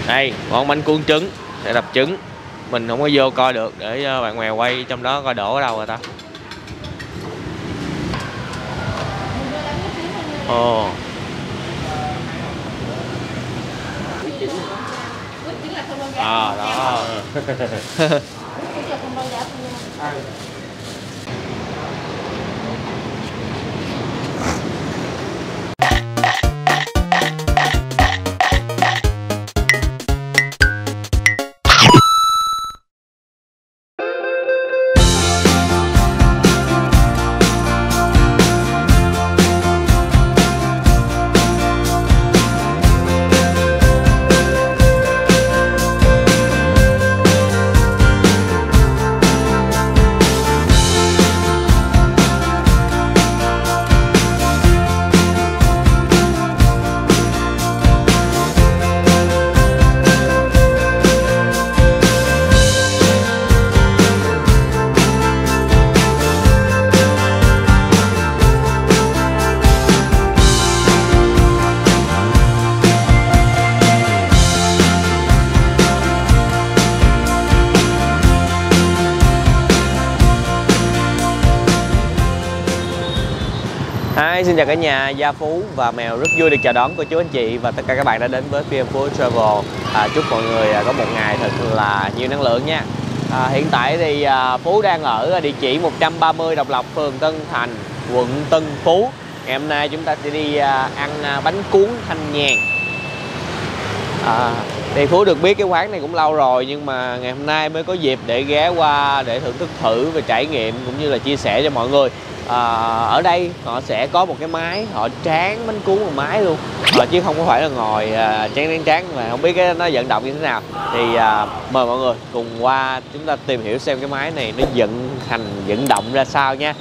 Đây, món bánh cuốn trứng để đập trứng. Mình không có vô coi được, để bạn mèo quay trong đó coi đổ ở đâu rồi ta. Ồ. À đó. Xin chào cả nhà, Gia Phú và Mèo rất vui được chào đón cô chú anh chị và tất cả các bạn đã đến với PM Phú Travel. Chúc mọi người có một ngày thật là nhiều năng lượng nha. Hiện tại thì Phú đang ở địa chỉ 130 Độc Lập, phường Tân Thành, quận Tân Phú. Ngày hôm nay chúng ta sẽ đi ăn bánh cuốn Thanh Nhàn. Thì Phú được biết cái quán này cũng lâu rồi, nhưng mà ngày hôm nay mới có dịp để ghé qua để thưởng thức thử và trải nghiệm cũng như là chia sẻ cho mọi người. Ở đây họ sẽ có một cái máy họ tráng bánh cuốn bằng máy luôn, chứ không có phải là ngồi tráng mà không biết cái nó vận động như thế nào. Thì mời mọi người cùng qua chúng ta tìm hiểu xem cái máy này nó vận động ra sao nha.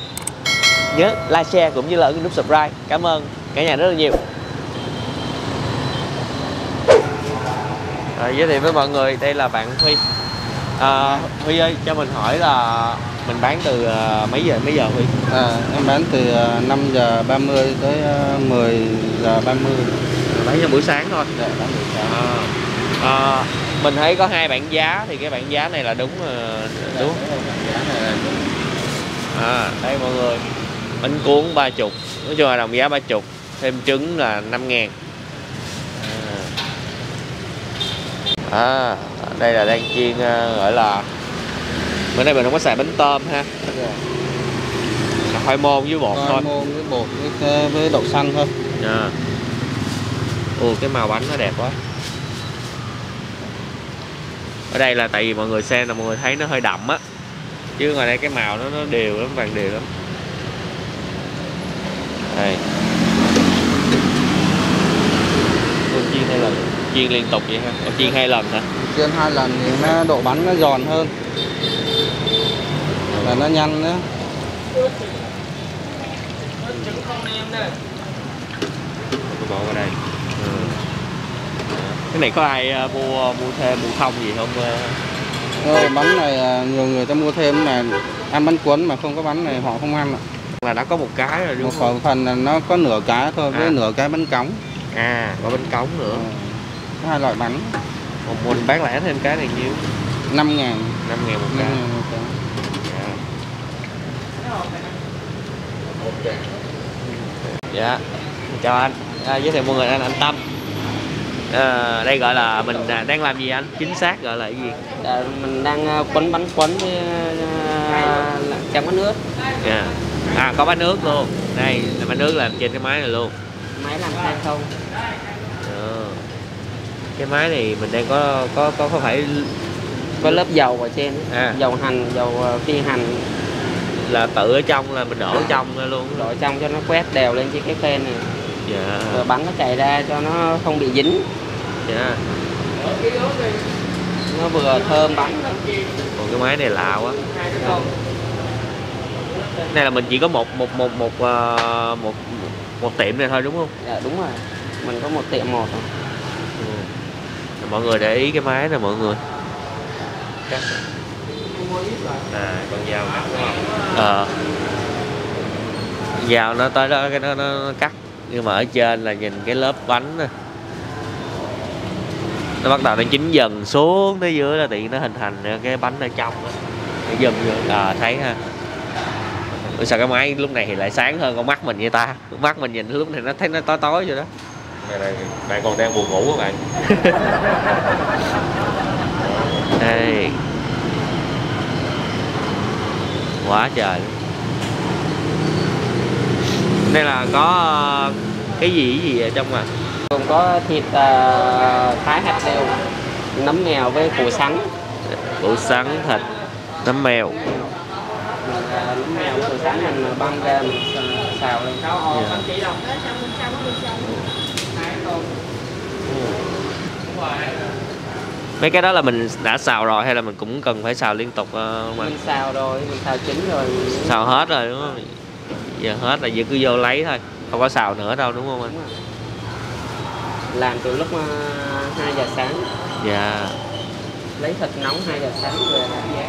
Nhớ like, share cũng như là ấn nút subscribe. Cảm ơn cả nhà rất là nhiều. Giới thiệu với mọi người, đây là bạn Huy. Huy ơi, cho mình hỏi là mình bán từ mấy giờ Huy? Em bán từ 5 giờ 30 tới 10 giờ 30. Bán cho buổi sáng thôi. Dạ, bán buổi sáng. Mình thấy có hai bảng giá, thì cái bảng giá này là đúng đúng. Đây mọi người, bánh cuốn 30, nói chung là đồng giá 30, thêm trứng là 5.000. Đây là đang chiên gọi là bữa nay mình không có xài bánh tôm ha. Khoai môn với bột thôi. Khoai môn với bột với đậu xanh thôi. Cái màu bánh nó đẹp quá. Ở đây là tại vì mọi người xem là mọi người thấy nó hơi đậm á, chứ ngoài đây cái màu nó đều lắm, vàng đều lắm. Đây. Chiên 2 lần, chiên liên tục vậy ha? Chiên 2 lần hả? Chiên 2 lần thì nó độ bánh nó giòn hơn, và nó nhanh nữa. Tôi bỏ vào đây. Cái này có ai mua thêm mua không gì không? Bánh này nhiều người ta mua thêm mà ăn bánh cuốn mà không có bánh này họ không ăn ạ. Là đã có một cái rồi đúng không? Một phần là nó có nửa cái thôi, với nửa cái bánh cống. Có bánh cống nữa. Có 2 loại bánh. Mình bán lẻ thêm cái này nhiêu? 5.000. 5.000 một cái. Dạ. Chào anh. Giới thiệu mọi người, anh Tâm. Đây gọi là mình đang làm gì anh? Chính xác gọi là cái gì? Mình đang quấn bánh cuốn với chấm bánh nước. Có bánh nước luôn. Đây là bánh nước làm trên cái máy này luôn. Máy làm tay không? Cái máy này mình đang có phải có lớp dầu ở trên, dầu hành, dầu phi hành, là tự ở trong là mình đổ ở trong ra luôn, đổ ở trong cho nó quét đều lên trên cái khen này. Rồi bánh nó chảy ra cho nó không bị dính. Nó vừa thơm bánh. Còn cái máy này lạ quá. Này là mình chỉ có một tiệm này thôi đúng không? Dạ đúng rồi, mình có một tiệm một thôi. Mọi người để ý cái máy này mọi người. Con dao cắt đúng không? Dao nó tới đó cái nó cắt, nhưng mà ở trên là nhìn cái lớp bánh nè, nó bắt đầu nó chín dần xuống tới dưới là tiện nó hình thành cái bánh ở trong đó. Dần thấy ha. Sao cái máy lúc này thì lại sáng hơn con mắt mình vậy ta? Mắt mình nhìn lúc này nó thấy nó tối tối vậy đó. Này bạn còn đang buồn ngủ các bạn. Đây. Quá trời. Đây là có cái gì ở trong à? Gồm có thịt thái hạt leo, nấm mèo với củ sắn. Củ sắn, thịt, nấm mèo. Nấm mèo củ sắn mình băm ra mình xào lên. Mấy cái đó là mình đã xào rồi hay là mình cũng cần phải xào liên tục không anh? Mình xào rồi, mình xào chín rồi. Xào hết rồi đúng không? Giờ hết là giờ cứ vô lấy thôi, không có xào nữa đâu đúng không anh? Làm từ lúc 2 giờ sáng. Dạ. Lấy thịt nóng 2 giờ sáng về làm giá.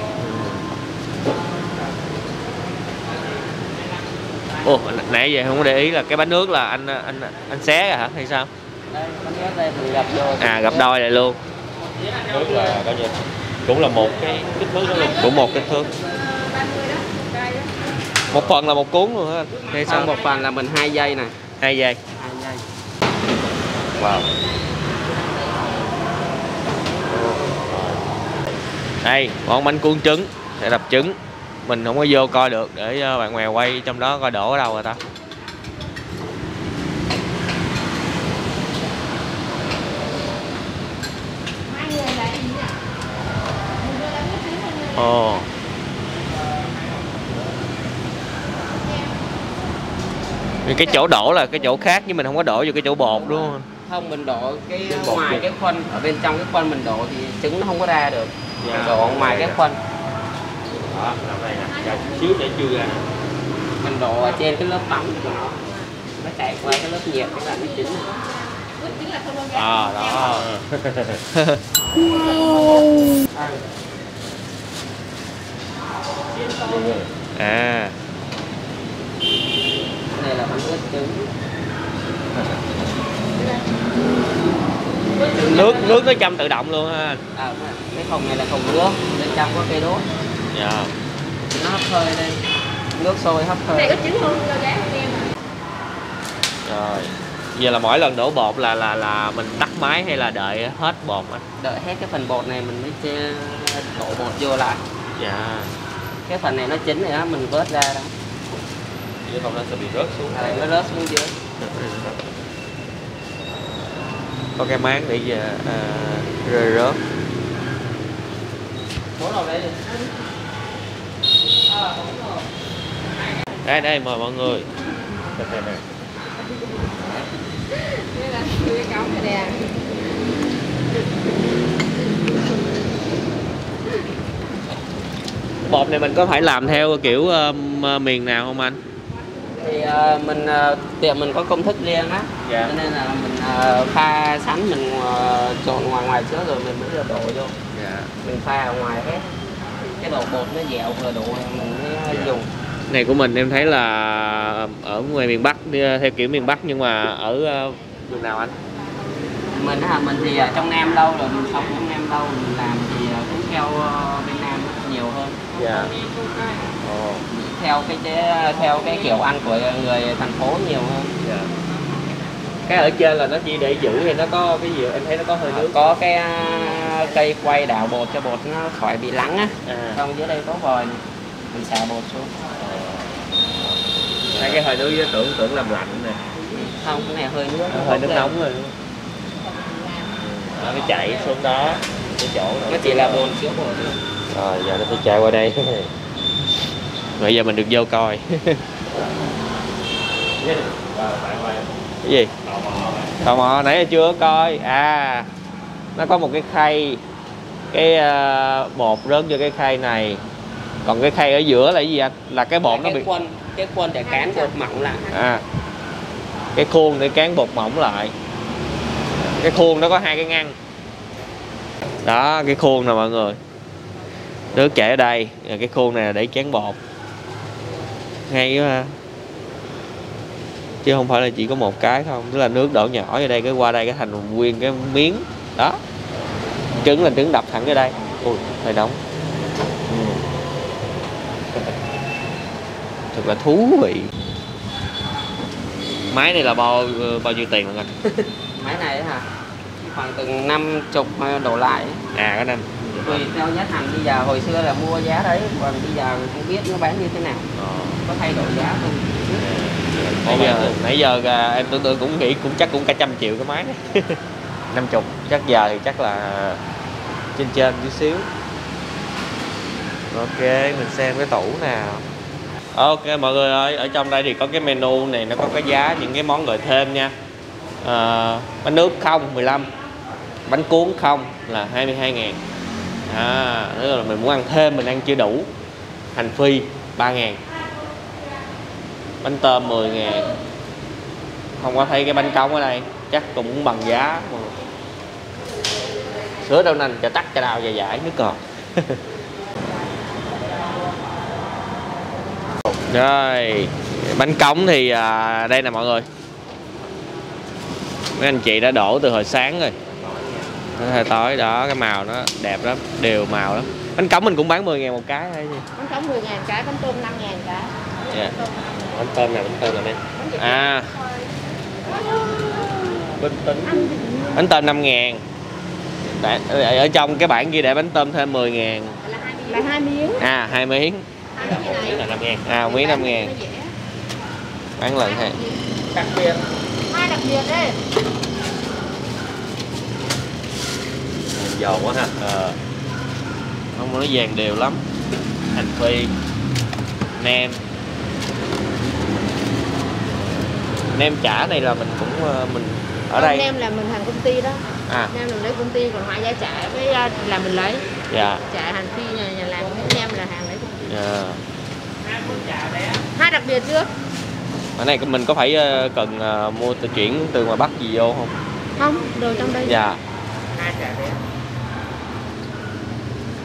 Ồ, nãy giờ không có để ý là cái bánh nước là anh xé hả hay sao? Đây, bánh nước đây mình gặp đôi. À, gặp đôi lại luôn. Nước là coi như cũng là một cái kích thước đó luôn. Cũng một kích thước. Một phần là một cuốn luôn hả anh? Hay sao? Một phần là mình 2 giây nè. 2 giây. 2 giây. Wow. Đây, món bánh cuốn trứng để đập trứng. Mình không có vô coi được để bạn mèo quay trong đó coi đổ ở đâu rồi ta. Ồ. Cái chỗ đổ là cái chỗ khác nhưng mình không có đổ vô cái chỗ bột đúng không? Không, mình đổ cái ngoài cái khoanh, ở bên trong cái khoanh mình đổ thì trứng nó không có ra được. Mình đổ ngoài cái khoanh. Đó, làm đây nè, xíu để chưa ra. Mình đổ ở trên cái lớp tắm nó chạy qua cái lớp nhiệt cái là nó chín. À đó. À. Đây là bánh ướt trứng. Nước nó châm tự động luôn ha. À, cái thùng này là thùng nước, bên trong có cây đốt. Dạ. Nó hấp hơi đây. Nước sôi hấp hơi. Này có trứng không? Rồi. Giờ là mỗi lần đổ bột là mình tắt máy hay là đợi hết bột á? Đợi hết cái phần bột này mình mới đổ bột vô lại. Dạ. Cái phần này nó chín rồi á, mình vớt ra đó. Chứ không nó sẽ bị rớt xuống. Nó rớt xuống dưới. Có cái máng để rơi rớt. Bố đâu đấy đi. Đây mời mọi người. Bột này mình có phải làm theo kiểu miền nào không anh? Thì tiệm mình có công thức riêng á. Dạ. Cho nên là mình pha sẵn, mình trộn ngoài trước rồi mình mới đổ vô. Dạ. Mình pha ở ngoài hết. Cái độ bột nó dẻo rồi độ mình mới dùng. Này của mình em thấy là ở ngoài miền Bắc theo kiểu miền Bắc nhưng mà ở vùng nào anh? Mình thì ở trong Nam lâu rồi, mình sống trong Nam lâu, mình làm thì cũng theo bên Nam nhiều hơn. Dạ. Theo cái kiểu ăn của người thành phố nhiều hơn. Dạ. Cái ở trên là nó chỉ để giữ thì nó có cái gì em thấy nó có hơi nước. Có cái cây quay đảo bột cho bột nó khỏi bị lắng á. Xong dưới đây có vòi này. Mình xả bột xuống. Hai cái hơi nước với tưởng làm lạnh nè. Không, cái này hơi nước. Hơi nước nóng rồi. Nó chạy xuống đó cái chỗ nó chỉ là bồn chứa bột thôi. Rồi giờ nó phải chạy qua đây. Bây giờ mình được vô coi. Cái gì? Tò mò nãy giờ chưa coi. À, nó có một cái khay, cái bột rớt vô cái khay này. Còn cái khay ở giữa là cái gì anh? Là cái bột nó bị cái khuôn để cán bột mỏng lại. À, cái khuôn để cán bột mỏng lại. Cái khuôn nó có hai cái ngăn. Đó, cái khuôn nè mọi người. Nước chảy ở đây, cái khuôn này là để cán bột. Hay quá ha. Chứ không phải là chỉ có một cái không, tức là nước đổ nhỏ ở đây cái qua đây cái thành nguyên cái miếng đó. trứng là trứng đập thẳng vô đây. Ui, hơi nóng. Thật là thú vị. Máy này là bao nhiêu tiền mọi người? Máy này hả? Khoảng từ 50 đổ lại. À, có 5. Tùy theo giá thành, bây giờ hồi xưa là mua giá đấy, còn bây giờ không biết nó bán như thế nào. Có thay đổi giá không? Nãy giờ em tưởng tượng cũng nghĩ chắc cũng cả 100 triệu cái máy này. 50, chắc giờ thì chắc là trên chút xíu. Ok, mình xem cái tủ nào. Ok mọi người ơi, ở trong đây thì có cái menu này, nó có cái giá những cái món gọi thêm nha. Bánh nước không 15, bánh cuốn không là 22.000. Nếu là mình muốn ăn thêm, mình ăn chưa đủ, hành phi 3.000, bánh tôm 10.000. Không có thấy cái bánh cống ở đây, chắc cũng bằng giá. Sữa đậu nành chà tắc chà đào dài giải nước ngọt. Rồi bánh cống thì đây nè mọi người, mấy anh chị đã đổ từ hồi sáng rồi, nó hơi tối đó, cái màu nó đẹp lắm, đều màu lắm. Bánh cống mình cũng bán 10.000 một cái hay gì? Bánh cống 10.000 cái, bánh tôm 5.000 cái. Yeah. Bánh tôm nè em. Bánh tôm 5.000. Ở trong cái bảng kia để bánh tôm thêm 10.000. Là 2 miếng. 2 miếng. Miếng là 5.000. Miếng 5.000. Bán lần ha. Đặc biệt. Hai đặc biệt đấy. Giòn quá ha. Không, nó vàng đều lắm. Hành phi, nem. Nem chả này là mình cũng mình ở đây. Nem là mình hàng công ty đó. Nem mình lấy công ty, còn hai giá chả với là mình lấy. Dạ. Chả hành phi nhà làm với nem là hàng lấy công ty. Dạ. Hai đặc biệt trước. Ở này mình có phải cần mua chuyển từ ngoài Bắc gì vô không? Không, đồ trong đây. Dạ. Hai chả đấy.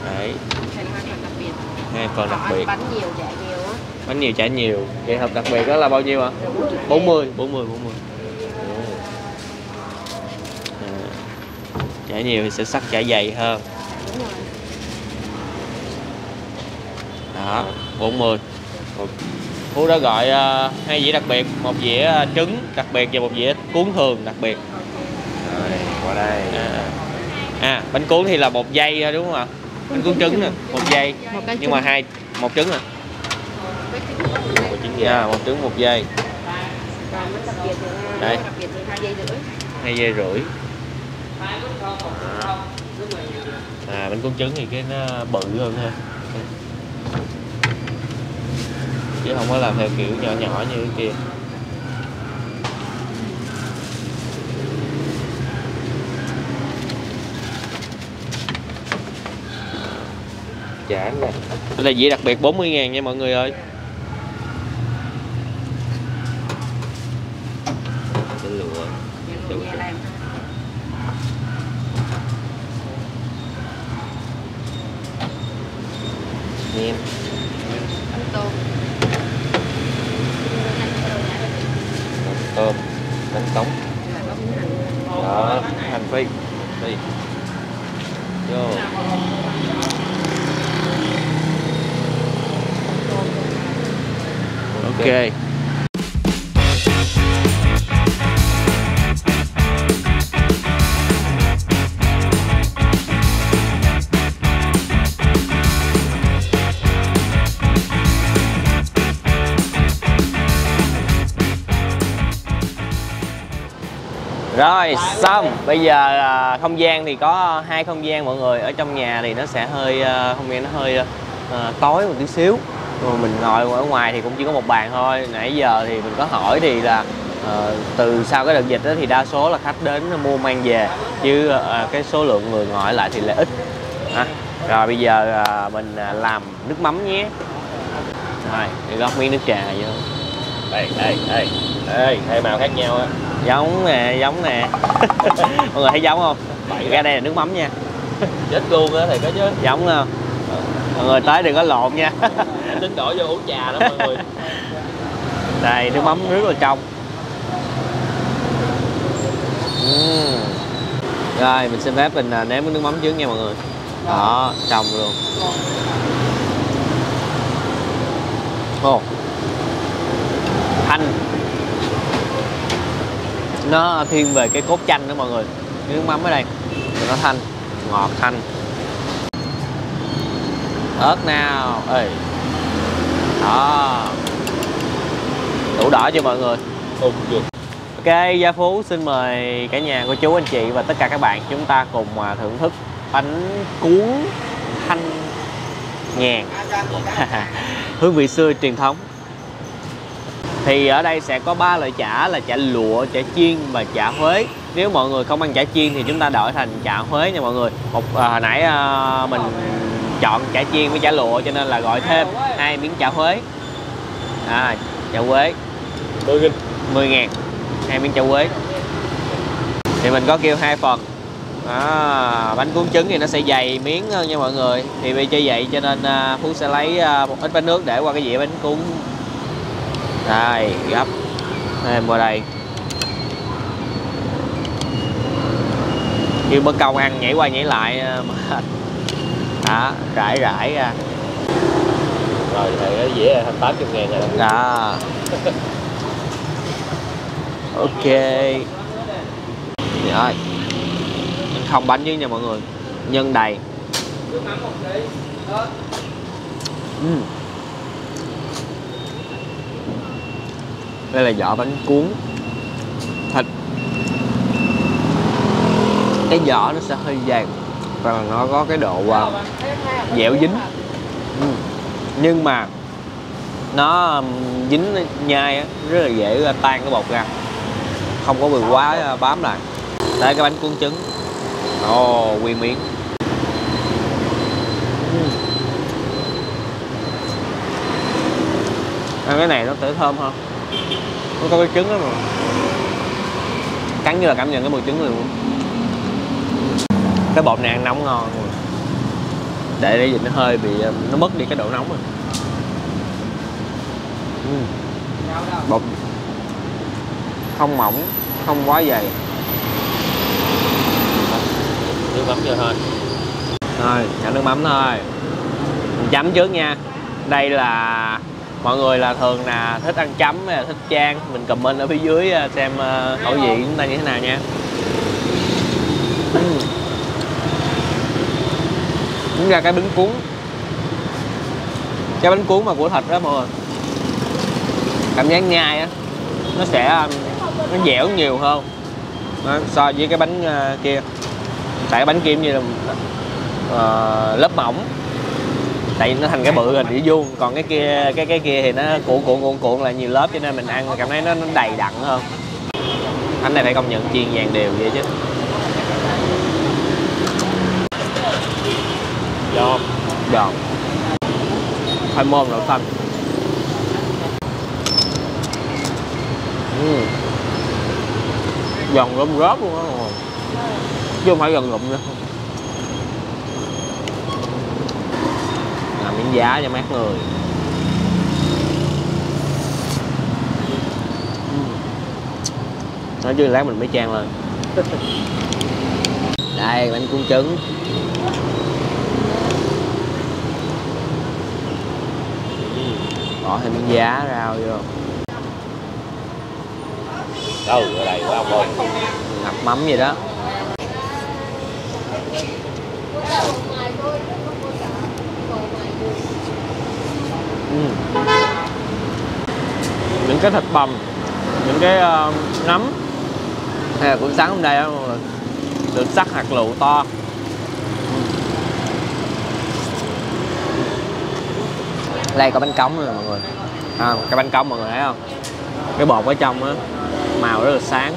Đấy. Hai phần đặc biệt. Hai phần đặc biệt. Bánh nhiều chả nhiều á. Bánh nhiều chả nhiều. Vậy hộp đặc biệt đó là bao nhiêu ạ? 40. Chả nhiều thì sẽ sắc chả dày hơn. Đúng rồi. Đó, 40. Phú đã gọi 2 dĩa đặc biệt, 1 dĩa trứng đặc biệt và 1 dĩa cuốn thường đặc biệt. Rồi, qua đây. Bánh cuốn thì là 1 giây thôi đúng không ạ? Bánh cuốn trứng nè, 1 giây. Nhưng mà 1 trứng nè. 1 trứng gà. 1 trứng 1 giây. Còn bánh đặc biệt thì Đây. đặc biệt thì 2 giây rưỡi. 2 giây rưỡi. Bánh cuốn trứng thì cái nó bự hơn ha. Chứ không có làm theo kiểu nhỏ nhỏ như cái kia. Chả nè. Đây là dĩa đặc biệt 40.000 nha mọi người ơi. Trên lụa. Nem. Bánh tôm. Tôm, bánh cống. Đó, hành phi. Đi. Vô. Ok. Rồi xong, bây giờ không gian thì có 2 không gian mọi người. Ở trong nhà thì nó sẽ hơi không gian nó hơi tối một tí xíu. Rồi mình ngồi ở ngoài thì cũng chỉ có 1 bàn thôi. Nãy giờ thì mình có hỏi thì là từ sau cái đợt dịch đó thì đa số là khách đến mua mang về, chứ cái số lượng người ngồi lại thì lại ít. Rồi bây giờ mình làm nước mắm nhé. Rồi, để gót miếng nước trà vô. Đây, 2 màu khác nhau á. Giống nè. Mọi người thấy giống không? Ra đây là nước mắm nha. Chết luôn á thầy có chứ. Giống không? Mọi người tới đừng có lộn nha. Tính đổi vô uống trà đó mọi người. Đây, nước mắm rất là trong. Rồi mình xin phép mình nếm cái nước mắm trước nha mọi người. Đó, xong luôn. Ồ, thanh, nó thiên về cái cốt chanh đó mọi người. Nước mắm ở đây nó thanh, ngọt thanh. Ớt nào, ê, đó, đủ đỏ cho mọi người. Ok, Gia Phú xin mời cả nhà, cô chú, anh chị và tất cả các bạn chúng ta cùng thưởng thức bánh cuốn thanh nhàn hương vị xưa truyền thống. Thì ở đây sẽ có 3 loại chả là chả lụa, chả chiên và chả Huế. Nếu mọi người không ăn chả chiên thì chúng ta đổi thành chả Huế nha mọi người. Hồi nãy mình chọn chả chiên với chả lụa cho nên là gọi thêm 2 miếng chả Huế. Chả Huế 10.000, 2 miếng chả Huế. Thì mình có kêu 2 phần. Bánh cuốn trứng thì nó sẽ dày miếng hơn nha mọi người. Thì vì chơi vậy cho nên Phú sẽ lấy một ít bánh nước để qua cái dĩa bánh cuốn. Đây, gấp thêm qua đây. Như bất công ăn nhảy qua nhảy lại đó, rải ra. Rồi thì cái dĩa 800.000 rồi đó. Ok. Rồi, không bánh với nha mọi người, nhân đầy. Đây là vỏ bánh cuốn thịt. Cái vỏ nó sẽ hơi vàng và nó có cái độ dẻo dính. Nhưng mà nó dính nhai á, rất là dễ tan cái bột ra, không có bị quá bám lại. Đây cái bánh cuốn trứng. Nguyên miếng. Ăn cái này nó tưởi thơm hơn. Nó có cái trứng đó mà. Cắn như là cảm nhận cái mùi trứng luôn. Cái bột này ăn nóng ngon. Để nó hơi bị, nó mất đi cái độ nóng rồi. Bột không mỏng, không quá dày. Nước mắm vô thôi. Rồi, cho nước mắm thôi. Mình chấm trước nha. Đây là mọi người là thường là thích ăn chấm hay là thích chan. Mình comment ở phía dưới xem khẩu vị chúng ta như thế nào nha. Đúng ra cái bánh cuốn, cái bánh cuốn mà của thịt đó mọi người, cảm giác nhai á nó sẽ nó dẻo nhiều hơn đó, so với cái bánh kia. Tại cái bánh kia như là lớp mỏng, tại vì nó thành cái bự hình đĩa vuông, còn cái kia cái kia thì nó cuộn lại nhiều lớp cho nên mình ăn cảm thấy nó đầy đặn hơn. Bánh này phải công nhận chiên vàng đều vậy chứ. Giòn. Khoai môn đậu xanh. Giòn rôm rớp luôn á, chứ không phải giòn rụm nữa. Làm miếng giá cho mát người. Nói chứ lát mình mới chan lên. Đây bánh cuốn trứng. Bỏ thêm miếng giá rau vô. Ở đây quá ông ơi. Ngập mắm vậy đó. Những cái thịt bằm, những cái nấm hay là buổi sáng hôm nay đó, được sắc hạt lựu to. Đây có bánh cống rồi mọi người. Cái bánh cống mọi người thấy không? Cái bột ở trong á màu rất là sáng,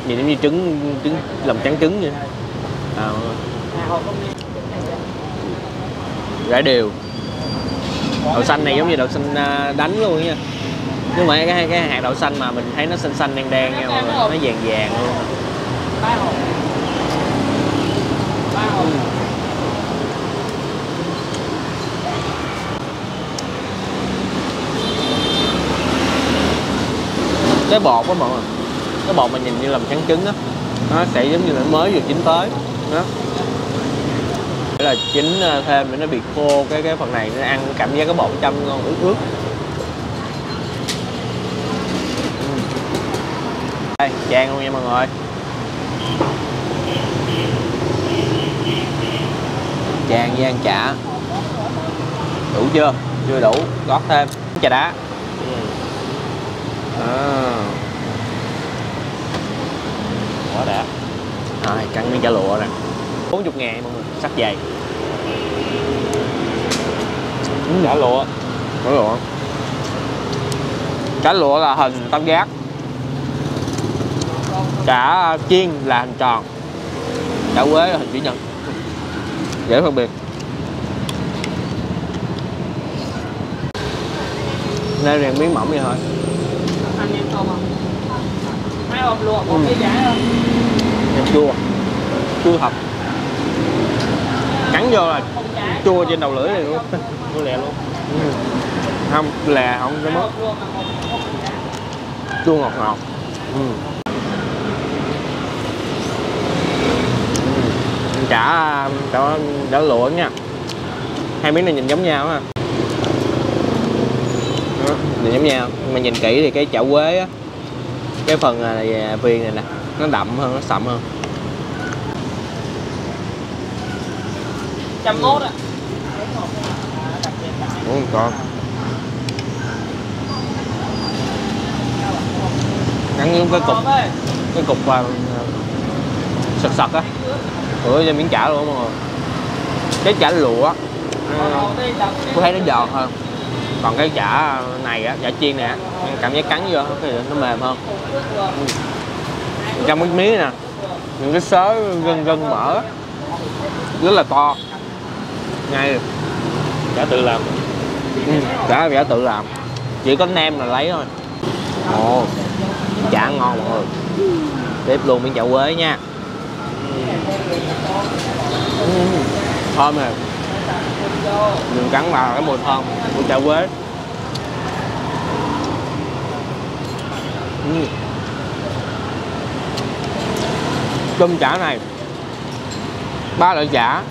nhìn giống như trứng lòng trắng trứng vậy. Rải đều. Đậu xanh này giống như đậu xanh đánh luôn nha. Nhưng mà cái hạt đậu xanh mà mình thấy nó xanh xanh đen đen nha mọi người, nó vàng vàng luôn. Cái bột á mọi người, cái bột mà nhìn như làm trắng trứng á, nó sẽ giống như là mới vừa chín tới đó. Để là chín thêm để nó bị khô cái phần này, nó ăn cảm giác cái bột trong ngon ướt ướt. Đây chan luôn nha mọi người. Chan với ăn chả. Đủ chưa? Chưa đủ, gót thêm trà đá. Quá đã. Rồi cắn miếng chả lụa nè, 40.000 mọi người, sắc dày. Chả lụa. Chả lụa. Chả lụa là hình tam giác, chả chiên là hình tròn, chả quế là hình chữ nhật, dễ phân biệt. Nên rèn miếng mỏng vậy thôi. Anh em tôm không? Mấy hộp luộc, một cái chả không? Nem chua, chua thật. Cắn vô là chua trên đầu lưỡi này luôn. Chua lẹ luôn. Không, lè không cái mất. Chua ngọt ngọt. Chả lụa nha. Hai miếng này nhìn giống nhau ha. Đó, nhìn giống nhau, nhưng mà nhìn kỹ thì cái chả quế á, cái phần viên này nè nó đậm hơn, nó sậm hơn. 101 ạ. Còn gắn những cái cục sật sật á, rửa cho miếng chả luôn mọi người. Cái chả lụa tôi thấy nó giòn hơn, còn cái chả này á, chả chiên nè, cảm giác cắn vô thì nó mềm hơn. Trong cái miếng nè, những cái xớ gân mỡ rất là to, ngay Chả tự làm. chả tự làm, chỉ có nem là lấy thôi. Ồ, chả ngon mọi người. Tiếp luôn miếng chả quế nha. Thơm nè, mình cắn vào cái mùi thơm của chả quế. Cơm chả này 3 loại chả.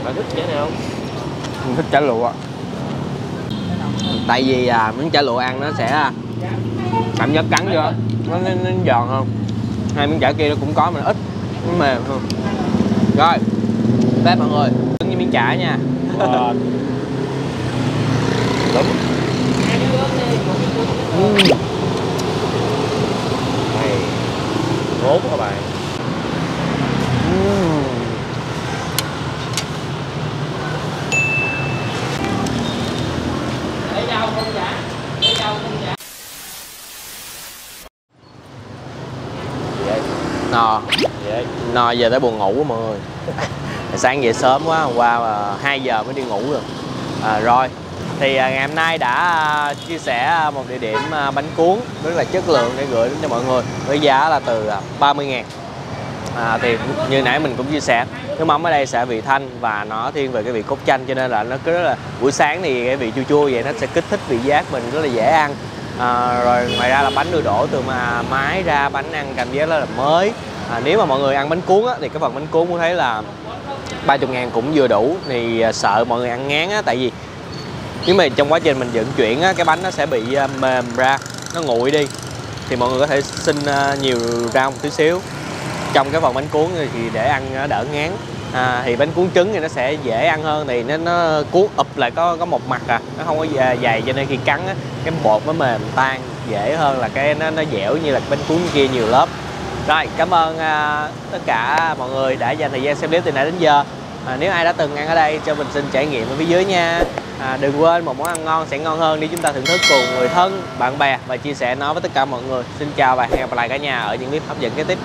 Bạn thích chả nào không? Mình thích chả lụa, tại vì miếng chả lụa ăn nó sẽ cảm giác cắn vô nó giòn hơn. Hai miếng chả kia nó cũng có mà nó ít, nó mềm hơn. Rồi bếp mọi người, đứng với miếng chả nha. Đúng. Này ngốt các bạn. No giờ tới buồn ngủ mọi người. Sáng dậy sớm quá, hôm qua mà 2 giờ mới đi ngủ rồi. Rồi thì ngày hôm nay đã chia sẻ một địa điểm bánh cuốn rất là chất lượng để gửi đến cho mọi người với giá là từ 30.000. Thì như nãy mình cũng chia sẻ, nước mắm ở đây sẽ vị thanh và nó thiên về cái vị cốt chanh, cho nên là nó cứ rất là buổi sáng thì cái vị chua chua vậy nó sẽ kích thích vị giác mình rất là dễ ăn. Rồi ngoài ra là bánh được đổ từ máy ra, bánh ăn cảm giác rất là mới. Nếu mà mọi người ăn bánh cuốn á, thì cái phần bánh cuốn cũng thấy là 30.000 cũng vừa đủ. Thì sợ mọi người ăn ngán á, tại vì nếu mà trong quá trình mình vận chuyển á, cái bánh nó sẽ bị mềm ra, nó nguội đi, thì mọi người có thể xin nhiều rau một tí xíu trong cái phần bánh cuốn thì để ăn nó đỡ ngán. Thì bánh cuốn trứng thì nó sẽ dễ ăn hơn, thì nó cuốn ụp lại có một mặt nó không có dày, cho nên khi cắn á, cái bột nó mềm tan dễ hơn là cái nó dẻo như là bánh cuốn kia nhiều lớp. Rồi cảm ơn tất cả mọi người đã dành thời gian xem clip từ nãy đến giờ. Nếu ai đã từng ăn ở đây cho mình xin trải nghiệm ở phía dưới nha. Đừng quên một món ăn ngon sẽ ngon hơn nếu chúng ta thưởng thức cùng người thân, bạn bè và chia sẻ nó với tất cả mọi người. Xin chào và hẹn gặp lại cả nhà ở những clip hấp dẫn kế tiếp.